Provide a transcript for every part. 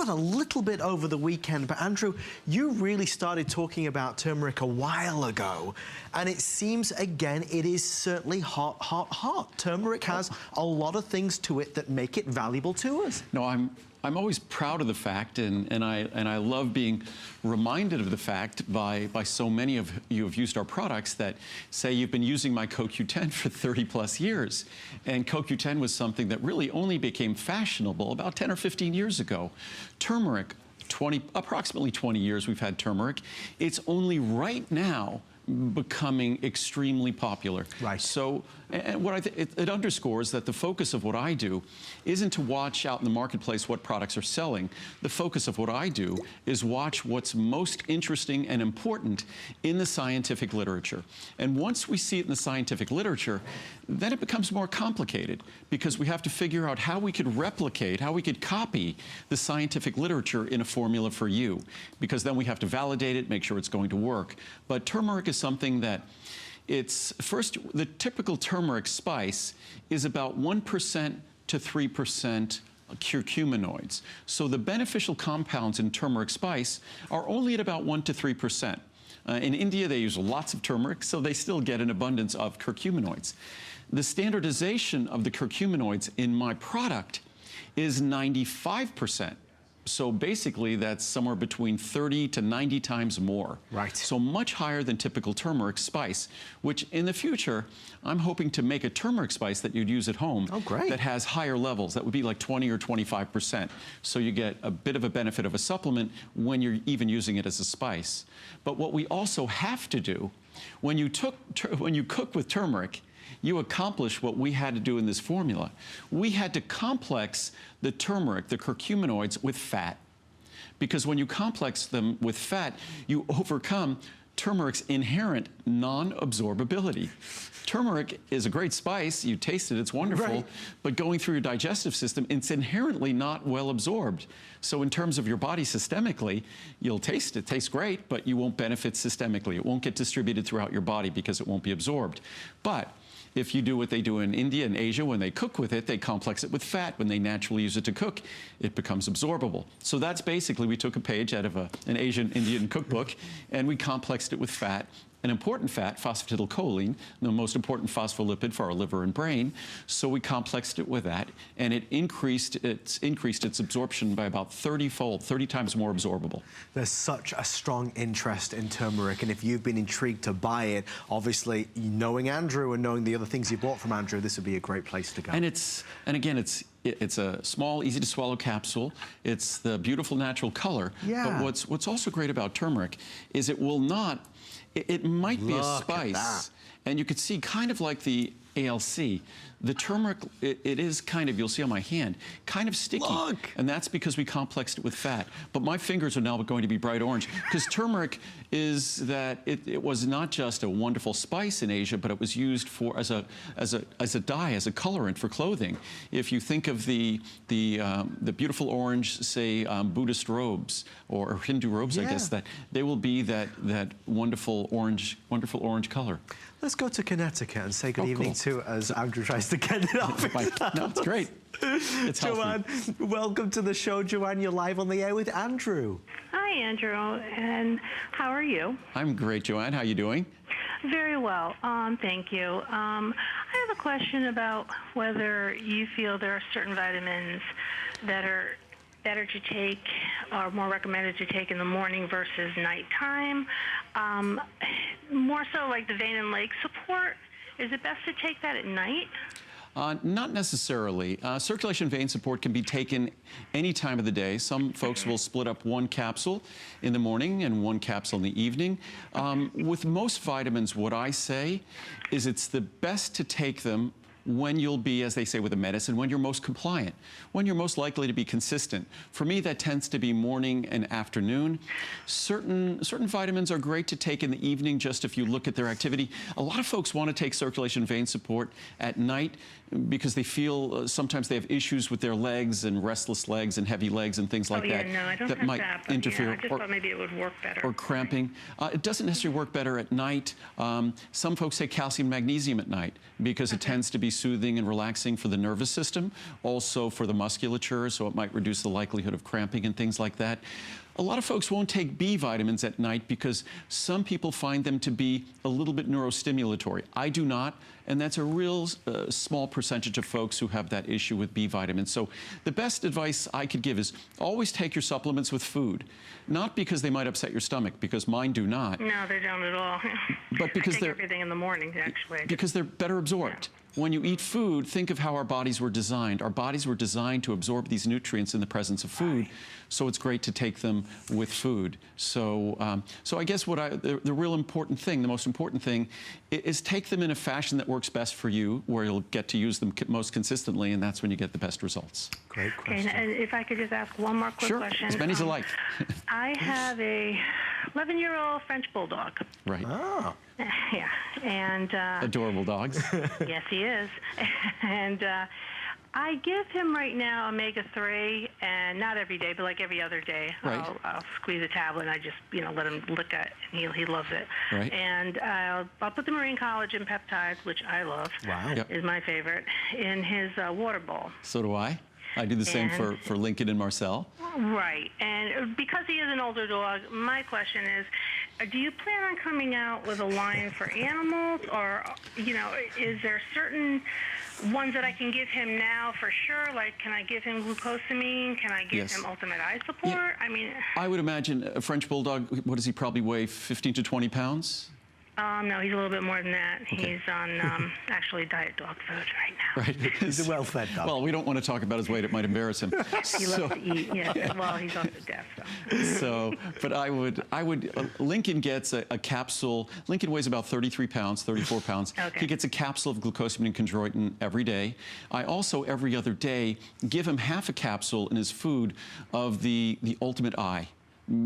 covered a little bit over the weekend, but Andrew, you really started talking about turmeric a while ago, and it seems, again, it is certainly hot, hot, hot. Turmeric has a lot of things to it that make it valuable to us. No, I'm always proud of the fact, and I love being reminded of the fact by so many of you have used our products that say you've been using my CoQ10 for 30 plus years. And CoQ10 was something that really only became fashionable about 10 or 15 years ago. Turmeric, approximately 20 years we've had turmeric. It's only right now becoming extremely popular. Right. So, and what it underscores that the focus of what I do isn't to watch out in the marketplace what products are selling. The focus of what I do is watch what's most interesting and important in the scientific literature. And once we see it in the scientific literature, then it becomes more complicated because we have to figure out how we could replicate, how we could copy the scientific literature in a formula for you. Because then we have to validate it, make sure it's going to work. But turmeric is something that the typical turmeric spice is about 1% to 3% curcuminoids. So the beneficial compounds in turmeric spice are only at about 1 to 3%. In India, they use lots of turmeric, so they still get an abundance of curcuminoids. The standardization of the curcuminoids in my product is 95%. So basically, that's somewhere between 30 to 90 times more. Right. So much higher than typical turmeric spice, which in the future, I'm hoping to make a turmeric spice that you'd use at home. Oh, great. That has higher levels. That would be like 20 or 25%. So you get a bit of a benefit of a supplement when you're even using it as a spice. But what we also have to do, when you cook with turmeric, you accomplish what we had to do in this formula. We had to complex the turmeric, the curcuminoids, with fat. Because when you complex them with fat, you overcome turmeric's inherent non-absorbability. Turmeric is a great spice, you taste it, it's wonderful, right. But going through your digestive system, it's inherently not well absorbed. So in terms of your body systemically, you'll taste it, tastes great, but you won't benefit systemically. It won't get distributed throughout your body because it won't be absorbed. But if you do what they do in India and Asia, when they cook with it, they complex it with fat. When they naturally use it to cook, it becomes absorbable. So that's basically, we took a page out of an Asian Indian cookbook, and we complexed it with fat. An important fat, phosphatidylcholine, the most important phospholipid for our liver and brain. So we complexed it with that, and it increased its absorption by about 30-fold, 30 times more absorbable. There's such a strong interest in turmeric, and if you've been intrigued to buy it, obviously, knowing Andrew and knowing the other things you bought from Andrew, this would be a great place to go. And again, it's a small, easy-to-swallow capsule. It's the beautiful natural color. Yeah. But what's also great about turmeric is it will not. It might be a spice, and you could see kind of like the ALC. The turmeric, it is kind of, you'll see on my hand, kind of sticky. Look. And that's because we complexed it with fat. But my fingers are now going to be bright orange because turmeric is that it was not just a wonderful spice in Asia, but it was used for as a dye, as a colorant for clothing. If you think of the beautiful orange, say Buddhist robes or Hindu robes, yeah. I guess that they will be that wonderful orange color. Let's go to Connecticut and say good evening to as Andrew tries to get it off. No, it's great. It's Joanne, welcome to the show. Joanne, you're live on the air with Andrew. Hi, Andrew, and how are you? I'm great, Joanne. How are you doing? Very well, thank you. I have a question about whether you feel there are certain vitamins that are better to take or more recommended to take in the morning versus nighttime. More so like the vein and leg support. Is it best to take that at night? Not necessarily. Circulation vein support can be taken any time of the day. Some folks will split up one capsule in the morning and one capsule in the evening. With most vitamins, what I say is it's the best to take them when you'll be, as they say with a medicine, when you're most compliant, when you're most likely to be consistent. For me, that tends to be morning and afternoon. Certain vitamins are great to take in the evening, just if you look at their activity. A lot of folks want to take circulation vein support at night because they feel sometimes they have issues with their legs and restless legs and heavy legs and things like that. No, I don't that have might that, but interfere. I just thought maybe it would work better. Or cramping. It doesn't necessarily work better at night. Some folks take calcium, magnesium at night because it tends to be soothing and relaxing for the nervous system, also for the musculature, so it might reduce the likelihood of cramping and things like that. A lot of folks won't take B vitamins at night because some people find them to be a little bit neurostimulatory. I do not, and that's a real small percentage of folks who have that issue with B vitamins. So the best advice I could give is always take your supplements with food. Not because they might upset your stomach, because mine do not. No, they don't at all. But because I take everything in the morning, actually. Because they're better absorbed. Yeah. When you eat food, think of how our bodies were designed. Our bodies were designed to absorb these nutrients in the presence of food, so it's great to take them with food. So, so I guess the real important thing, the most important thing, is take them in a fashion that works best for you, where you'll get to use them most consistently, and that's when you get the best results. Great question. Okay, and if I could just ask one more quick question. Sure, as many as you like. I have a 11-year-old French Bulldog. Right. Oh. Yeah, and... adorable dogs. Yes, he is. And I give him right now omega-3, and not every day, but like every other day. Right. I'll squeeze a tablet, and I just, let him lick it, and he loves it. Right. And I'll put the marine collagen peptides, which I love, wow. Yep. is my favorite, in his water bowl. So do I. I do the same for Lincoln and Marcel. Right. And because he is an older dog, my question is, do you plan on coming out with a line for animals, or, is there certain ones that I can give him now for sure? Like, can I give him glucosamine? Can I give him ultimate eye support? Yeah. I mean... I would imagine a French Bulldog, what does he probably weigh, 15 to 20 pounds? No, he's a little bit more than that. Okay. He's on actually diet dog food right now. Right. He's a well-fed dog. Well, we don't want to talk about his weight. It might embarrass him. He loves to eat, yes. Well, he's off to death, so. But I would, Lincoln gets a capsule. Lincoln weighs about 33 pounds, 34 pounds. Okay. He gets a capsule of glucosamine and chondroitin every day. I also, every other day, give him half a capsule in his food of the ultimate eye.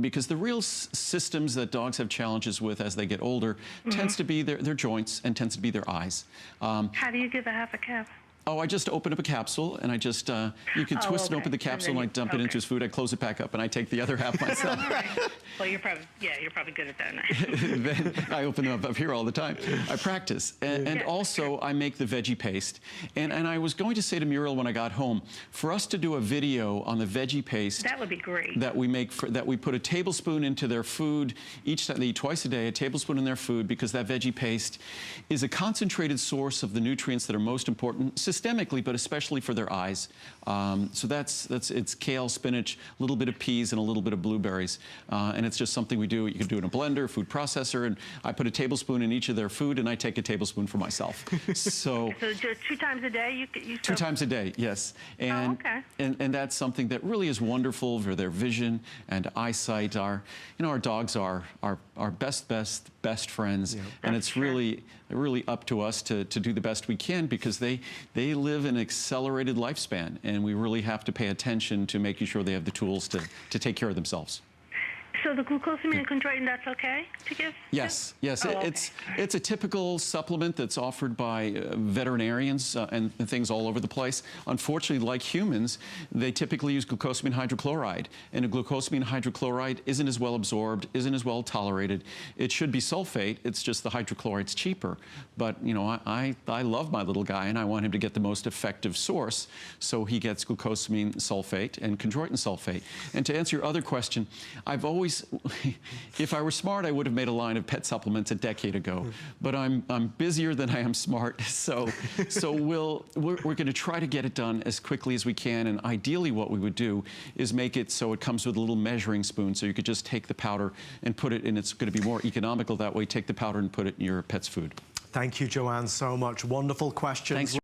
Because the real systems that dogs have challenges with as they get older tends to be their joints and tends to be their eyes. How do you give a half a cap? Oh, I just open up a capsule, and I just, you can twist and open the capsule, and I dump it into his food. I close it back up, and I take the other half myself. All right. Well, you're probably good at that now. Then I open them up here all the time. I practice. And also, I make the veggie paste. And I was going to say to Muriel when I got home, for us to do a video on the veggie paste. That would be great. That we make, that we put a tablespoon into their food each time, they eat twice a day, a tablespoon in their food, because that veggie paste is a concentrated source of the nutrients that are most important, systemically, but especially for their eyes. So it's kale, spinach, a little bit of peas, and a little bit of blueberries. And it's just something we do. You can do it in a blender, food processor, and I put a tablespoon in each of their food, and I take a tablespoon for myself. So just 2 times a day? You 2 times a day, yes. And, and that's something that really is wonderful for their vision and eyesight. Our dogs are our best friends, and it's really up to us to do the best we can, because they live an accelerated lifespan, and we really have to pay attention to making sure they have the tools to take care of themselves. So the glucosamine and chondroitin, that's okay to give? Yes, yes. Oh, okay. It's a typical supplement that's offered by veterinarians and things all over the place. Unfortunately, like humans, they typically use glucosamine hydrochloride, and a glucosamine hydrochloride isn't as well absorbed, isn't as well tolerated. It should be sulfate. It's just the hydrochloride's cheaper. But I love my little guy, and I want him to get the most effective source, so he gets glucosamine sulfate and chondroitin sulfate. And to answer your other question, I've always, if I were smart, I would have made a line of pet supplements a decade ago. But I'm busier than I am smart, so we're going to try to get it done as quickly as we can. And ideally, what we would do is make it so it comes with a little measuring spoon, so you could just take the powder and put it, and it's going to be more economical that way. Take the powder and put it in your pet's food. Thank you, Joanne, so much. Wonderful questions. Thanks.